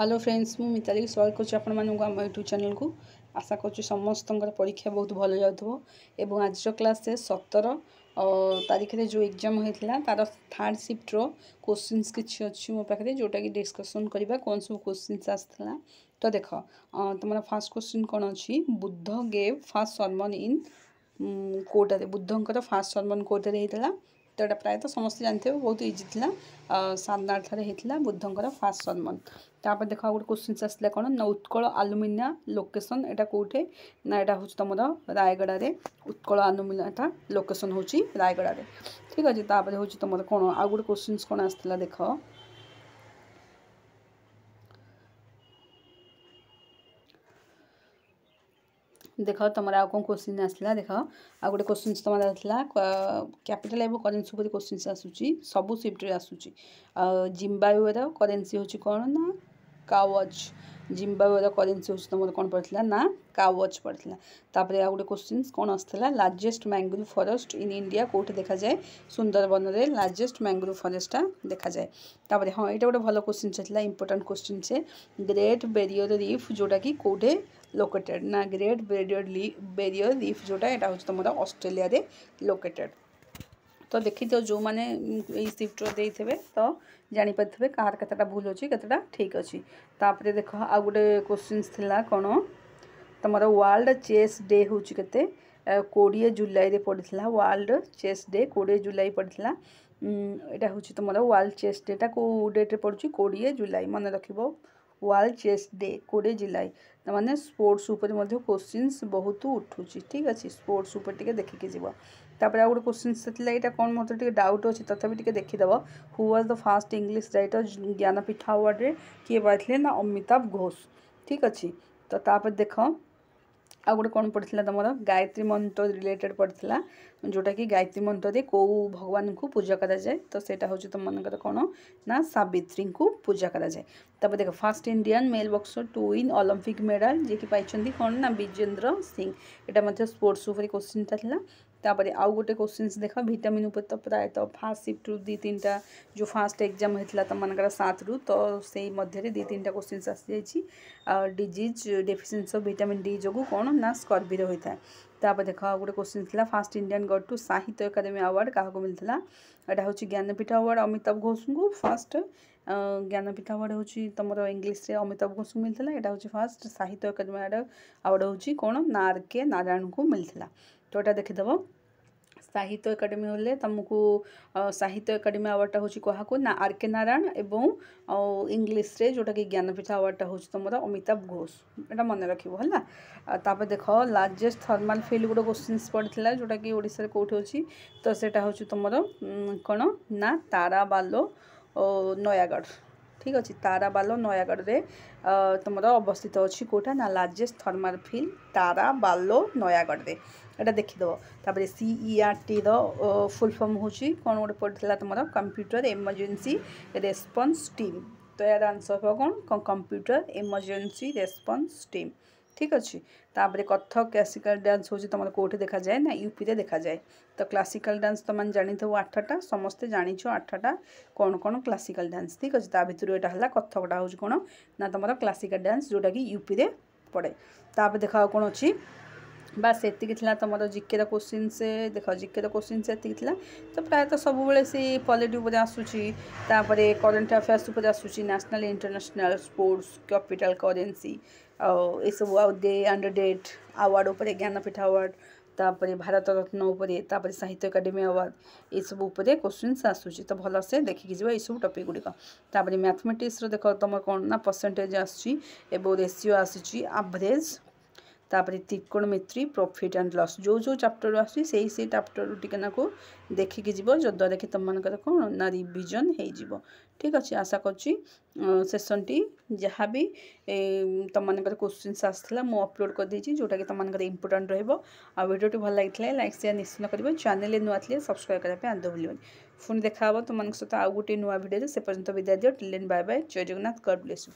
Hello friends मु मिताली स्वागत करुच्ची आपण मानक आम यूट्यूब चैनल को आशा करुच्ची समस्त परीक्षा बहुत भल जाऊँ एवं आज क्लास 17 तारीख में जो एग्जाम होता तार थर्ड शिफ्टर क्वेश्चंस किसी अच्छी मो पाखे जोटा कि डिस्कसन करवा कौन सब क्वेश्चंस आसाला। तो देख तुम फास्ट क्वेश्चन कौन अच्छी बुद्ध गेव फास्ट सरमन इन कोटारे बुद्धंकर फास्ट सरमन कोटारे होता। तो यहाँ प्रायतः समस्त जानते बहुत इजी थी सारनाथ होता बुद्धंकर फास्ट सरमन। तापर देख गोटे क्वेश्चन आसला कौन ना उत्कल आलुमिनिया लोकेशन यहाँ कौटे ना यहाँ हूँ तुम रायगड़ा उत्कल आलुमिनिया लोकेशन हूँ रायगड़ा ठीक अच्छे। तापर हूँ तुम कौन आउ गोटे क्वेश्चन कौन आसला देख देख तुम आउ कौन क्वेश्चन आसला देख आउ गोटे क्वेश्चन तुम आसला कैपिटल एवं करेन्सी उपर क्वेश्चन आसूची सबू शिफ्ट आसूची। जिम्बाब्वेर करेन्सी हूँ कौन ना कावच जिम्बाब्वेर करेन्सी हूँ तुम कौन पड़ता ना कावच पड़ता। तापर आउ गोटे क्वेश्चन कौन आसला largest mangrove forest in India कौटे देखा जाए सुंदरबन में लार्जेस्ट मैंग्रोव फॉरेस्टा देखा जाए। तापर हाँ यहाँ गोटे भल क्वेश्चन चलता इंपोर्टेंट क्वेश्चन से ग्रेट बैरियर रीफ जोटा कि कौटे लोकेटेड ना ग्रेट बैरियर रीफ जोटा यहाँ हूँ तुम ऑस्ट्रेलिया रे लोकेटेड। तो देखी तो जो मैंने शिफ्टर देते तो जानीपारे कहार कतटा भूल अच्छी कतटा ठीक अच्छी। तापर देख आउ गोटे क्वेश्चन थी कौन तुम वर्ल्ड चेस डे हूँ के 20 जुलाई पड़ता वर्ल्ड चेस डे 20 जुलाई पड़ता। यहाँ हूँ तुम वर्ल्ड चेस डेटा कौ डेट्रे पड़ुची 20 जुलाई मन रख वर्ल्ड चेस डे 20 जुलाई। तो मैंने स्पोर्ट्स उपर क्वेश्चंस बहुत उठूची ठीक अच्छे स्पोर्ट्स उपर टिके देखिकी जीव। तापर आउ गोटे क्वेश्चन था यहाँ कौन मतलब डाउट अच्छी तथापि टे देखीदेव who was the first English writer Jnanpith award रे किए पाइले ना अमिताभ घोष ठीक अच्छे। तो तापर देख आउ गोटे कौन पड़ता तुम गायत्री मंत्र रिलेटेड पड़ता जोटा कि गायत्री मंत्र कौ भगवान को पूजा करा जाए। तो सेटा हूँ तुम मनकर कौन ना सावित्री को पूजा करा जाए। तब देख first Indian male boxer to win Olympic medal जी कि पाई कौन ना विजेंद्र सिंह यहाँ स्पोर्ट्स उपर क्वेश्चन था। तापर आउ गोटे क्वेश्चन देख विटामिन उपर तो प्रायतः फास्ट शिफ्ट रु 2-3टा जो फास्ट एग्जाम होता तुम मनकर 7 रु तो से मध्य 2-3टा क्वेश्चन आसी disease deficiency of vitamin D जो कौन ना स्कर्वीर होता है। तापर देख गोटे क्वेश्चन था फास्ट इंडियन गॉड टू साहित्य अकादेमी अवार्ड क्या मिलता यहाँ हूँ ज्ञानपीठ अवार्ड अमिताभ घोष को फास्ट ज्ञानपीठ अवार्ड हूँ तुम इंग्लीश रे अमिताभ घोष को मिलता यहाँ हूँ फास्ट साहित्य अकादेमी अवार्ड हूँ कौन ना आर.के. नारायण को मिलता। तो यहाँ देखीदेव साहित्य एकाडेमी होले तुमको साहित्य एकाडेमी अवार्डटा हूँ क्या ना आर.के. नारायण एवं इंग्लीश रे जोटा कि ज्ञानपीठ अवार्डटा हूँ तुम अमिताभ घोष यहाँ मन रखा। तापर देख लार्जेस्ट थर्माल फिल्ड गोटे क्वेश्चन पड़ता जोटा कि ओडिशा रे कोठी अच्छी। तो सेटा हूँ तुम कौन ना ताराबालो नयागढ़ ठीक अच्छे ताराबालो नयागढ़ रे तुम अवस्थित अच्छी कोटा ना लार्जेस्ट थर्माल फिल्ड ताराबालो नयागढ़ रे यहाँ देखीदेव। तापर CERT फुल फॉर्म हूँ कौन गोटे पड़ता तुम कंप्यूटर इमरजेंसी रेस्पॉन्स टीम। तो यार आंसर हो कौन कंप्यूटर इमरजेंसी रेस्पॉन्स टीम ठीक अच्छे। तापर कथक क्लासिकल डांस हूँ तुम कौटे देखा जाए ना यूपी रे देखा जाए। तो क्लासिकल डांस तुम जानी थे 8टा समस्ते जानीछ 8टा कौन कौन क्लासिकल डांस ठीक अच्छे। ता भर यहाँ है कथकटा हूँ कौन ना तुम क्लासिकल डांस जोटा कि यूपी रे पड़े। तापर देख कौन अच्छी बास एतिक तुम जिके क्वेश्चन से देख जिके क्वेश्चन से एतिक तो प्रायतः सब बेले से पॉलिटिक्स उपर आसूची करेन्ट अफेयर्स उपर आसूची national international sports capital currency ये सब आउ डे एंड डेट अवार्ड उपर ज्ञानपीठ अवार्ड तापर भारत रत्न उपरे तापर साहित्य एकाडेमी अवार्ड ये सब उपरे क्वेश्चन आसूची। तो भल से देखिकी जीव यू टॉपिक गुड़िक। तापर मैथमेटिक्स देख तुम कौन ना परसेंटेज आसूची एवं रेशियो आसूची एवरेज तापर त्रिकोणमिति प्रॉफिट एंड लॉस जो जो चैप्टर आसी से चैप्टर टिके को देखिकी जीव जद्वारा कि तुम मनकर कौन ना रिविजन हो ठीक अच्छे। आशा करुच्ची सेसन टी जहाँ भी तुम मनकर क्वेश्चन आसाला मुझे अपलोड कर देती जोटा कि तुम मनकर इंपोर्टेंट भिडियो भल लगी लाइक शेयर निश्चय करेंगे चैनल नुआ थे सब्सक्राइब करने आदौ भूल पुणी देखा तुम सहित आउ गोटे नुआ भिडियो से पर्यटन विदाय दियो टिल देन बाय बाय जय जगन्नाथ गॉड ब्लेस यू।